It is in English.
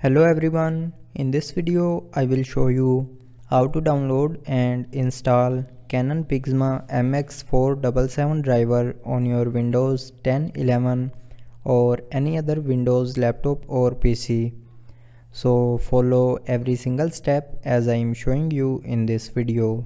Hello everyone, in this video I will show you how to download and install Canon PIXMA MX477 driver on your Windows 10, 11 or any other Windows laptop or PC. So follow every single step as I am showing you in this video.